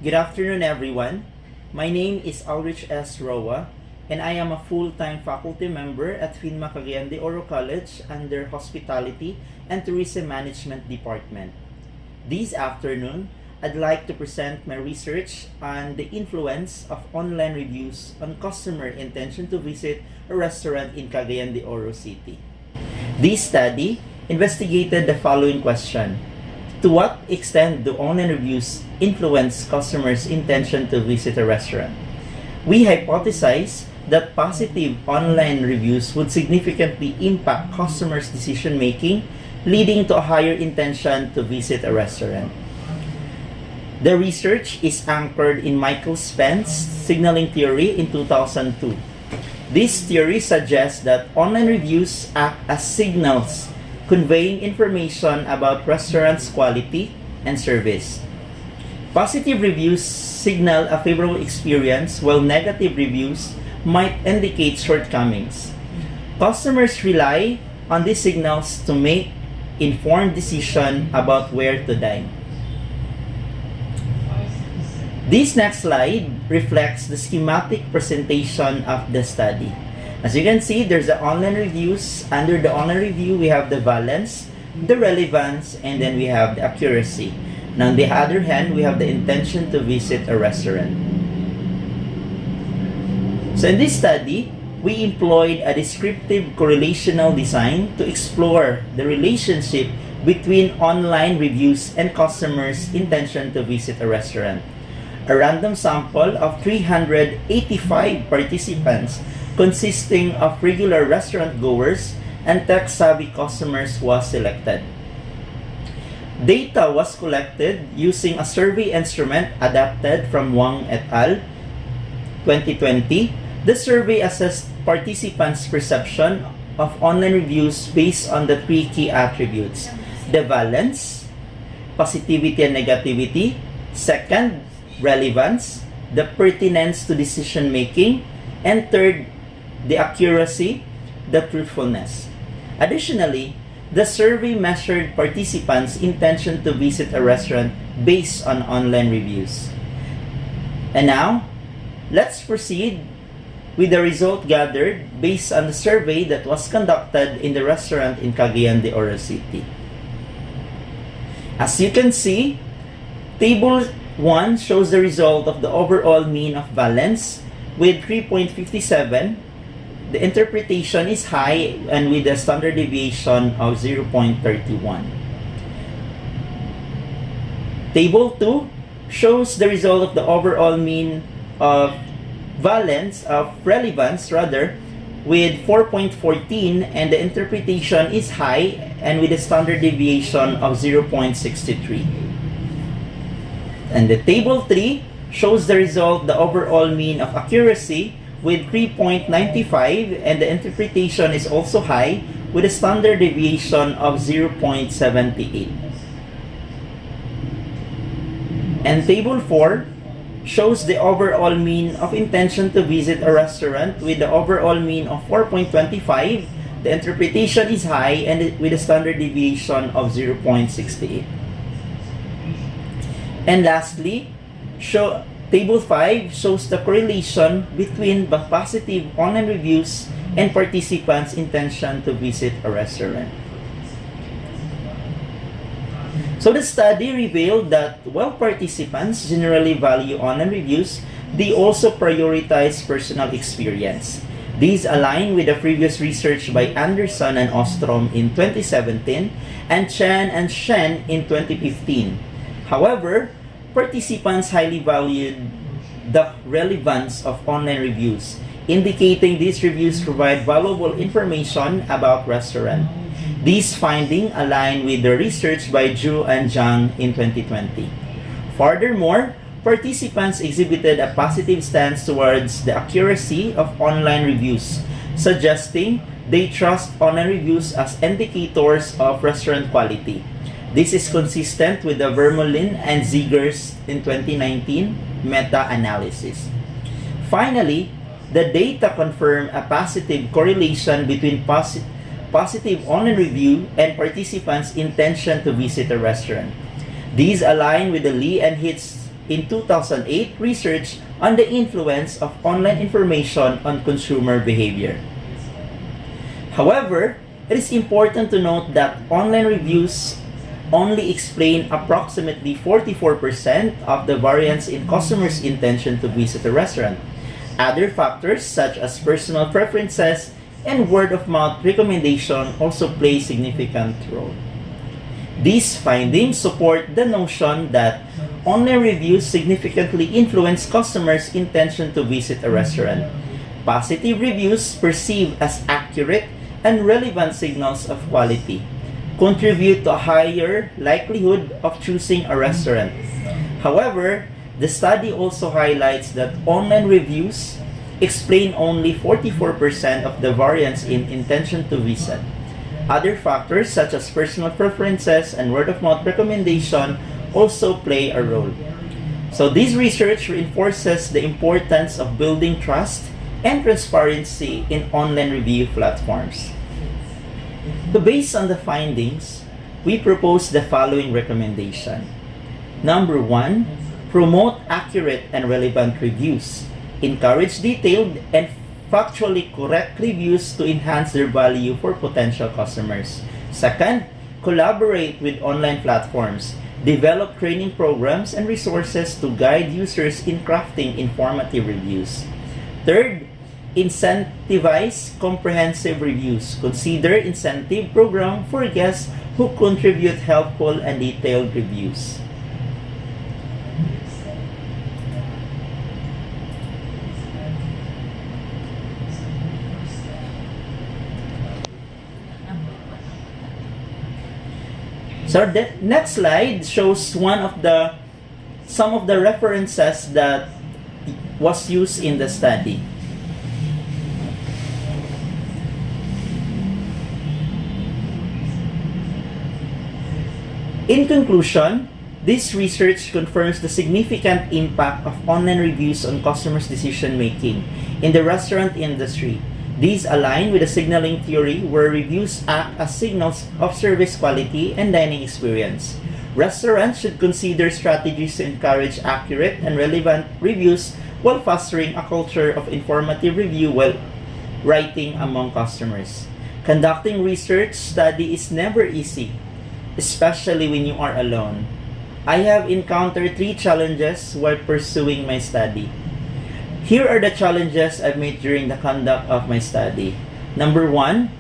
Good afternoon, everyone. My name is Aldrich S. Roa, and I am a full-time faculty member at FINMA Cagayan de Oro College under Hospitality and Tourism Management Department. This afternoon, I'd like to present my research on the influence of online reviews on customer intention to visit a restaurant in Cagayan de Oro City. This study investigated the following question: to what extent do online reviews influence customers' intention to visit a restaurant? We hypothesize that positive online reviews would significantly impact customers' decision-making, leading to a higher intention to visit a restaurant. The research is anchored in Michael Spence's signaling theory in 2002. This theory suggests that online reviews act as signals conveying information about restaurants' quality and service. Positive reviews signal a favorable experience, while negative reviews might indicate shortcomings. Customers rely on these signals to make informed decisions about where to dine. This next slide reflects the schematic presentation of the study. As you can see, there's the online reviews. Under the online review, we have the valence, the relevance, and then we have the accuracy. Now, on the other hand, we have the intention to visit a restaurant. So in this study, we employed a descriptive correlational design to explore the relationship between online reviews and customers' intention to visit a restaurant. A random sample of 385 participants consisting of regular restaurant goers and tech-savvy customers was selected. Data was collected using a survey instrument adapted from Wang et al. 2020. The survey assessed participants' perception of online reviews based on the three key attributes: the valence, positivity and negativity; second, relevance, the pertinence to decision making; and third, the accuracy, the truthfulness. Additionally, the survey measured participants' intention to visit a restaurant based on online reviews. And now, let's proceed with the result gathered based on the survey that was conducted in the restaurant in Cagayan de Oro City. As you can see, Table 1 shows the result of the overall mean of valence with 3.57. The interpretation is high and with a standard deviation of 0.31. Table 2 shows the result of the overall mean of relevance with 4.14, and the interpretation is high and with a standard deviation of 0.63. And the table 3 shows the result, the overall mean of accuracy with 3.95, and the interpretation is also high with a standard deviation of 0.78. And table 4 shows the overall mean of intention to visit a restaurant with the overall mean of 4.25. The interpretation is high and with a standard deviation of 0.68. And lastly, Table 5 shows the correlation between the positive online reviews and participants' intention to visit a restaurant. So the study revealed that while participants generally value online reviews, they also prioritize personal experience. These align with the previous research by Anderson and Ostrom in 2017 and Chen and Shen in 2015. However, participants highly valued the relevance of online reviews, indicating these reviews provide valuable information about restaurant. These findings align with the research by Zhu and Zhang in 2020. Furthermore, participants exhibited a positive stance towards the accuracy of online reviews, suggesting they trust online reviews as indicators of restaurant quality. This is consistent with the Vermeulen and Ziegers in 2019 meta-analysis. Finally, the data confirm a positive correlation between positive online review and participants' intention to visit a restaurant. These align with the Lee and Hitz in 2008 research on the influence of online information on consumer behavior. However, it is important to note that online reviews only explain approximately 44% of the variance in customers' intention to visit a restaurant. Other factors such as personal preferences and word-of-mouth recommendation also play a significant role. These findings support the notion that online reviews significantly influence customers' intention to visit a restaurant. Positive reviews, perceived as accurate and relevant signals of quality, contribute to a higher likelihood of choosing a restaurant. However, the study also highlights that online reviews explain only 44% of the variance in intention to visit. Other factors such as personal preferences and word-of-mouth recommendation also play a role. So this research reinforces the importance of building trust and transparency in online review platforms. So based on the findings, we propose the following recommendation. Number 1, promote accurate and relevant reviews. Encourage detailed and factually correct reviews to enhance their value for potential customers. Second, collaborate with online platforms. Develop training programs and resources to guide users in crafting informative reviews. Third, incentivize comprehensive reviews. Consider incentive program for guests who contribute helpful and detailed reviews. So the next slide shows some of the references that was used in the study. In conclusion, this research confirms the significant impact of online reviews on customers' decision-making in the restaurant industry. These align with the signaling theory where reviews act as signals of service quality and dining experience. Restaurants should consider strategies to encourage accurate and relevant reviews while fostering a culture of informative review while writing among customers. Conducting research study is never easy, especially when you are alone. I have encountered 3 challenges while pursuing my study. Here are the challenges I've made during the conduct of my study. Number 1,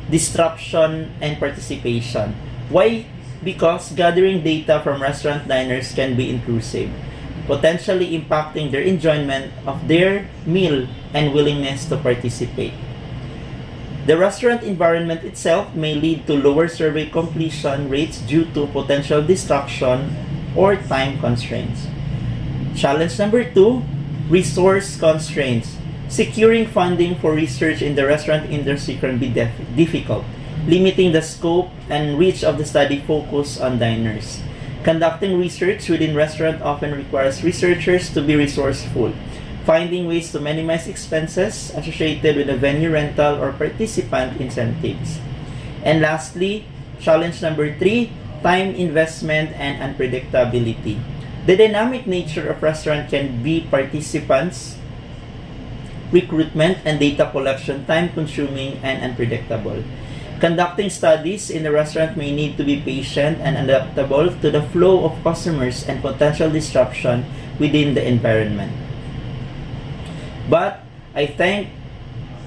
disruption and participation. Why? Because gathering data from restaurant diners can be intrusive, potentially impacting their enjoyment of their meal and willingness to participate. The restaurant environment itself may lead to lower survey completion rates due to potential distraction or time constraints. Challenge number 2, resource constraints. Securing funding for research in the restaurant industry can be difficult, limiting the scope and reach of the study focus on diners. Conducting research within restaurant often requires researchers to be resourceful, finding ways to minimize expenses associated with a venue rental or participant incentives. And lastly, challenge number 3, time investment and unpredictability. The dynamic nature of restaurant can be participants, recruitment, and data collection time-consuming and unpredictable. Conducting studies in the restaurant may need to be patient and adaptable to the flow of customers and potential disruption within the environment. But I thank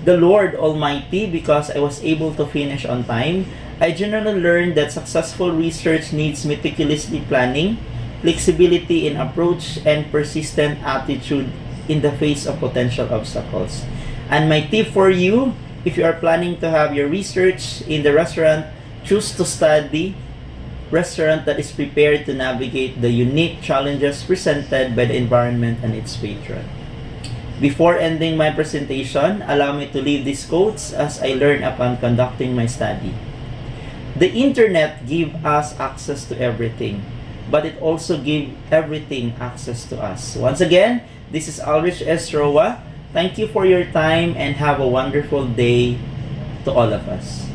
the Lord Almighty because I was able to finish on time. I generally learned that successful research needs meticulously planning, flexibility in approach, and persistent attitude in the face of potential obstacles. And my tip for you, if you are planning to have your research in the restaurant, choose to study restaurant that is prepared to navigate the unique challenges presented by the environment and its patron. Before ending my presentation, allow me to leave these quotes as I learned upon conducting my study. The internet gives us access to everything, but it also gives everything access to us. Once again, this is Aldrich S. Roa. Thank you for your time and have a wonderful day to all of us.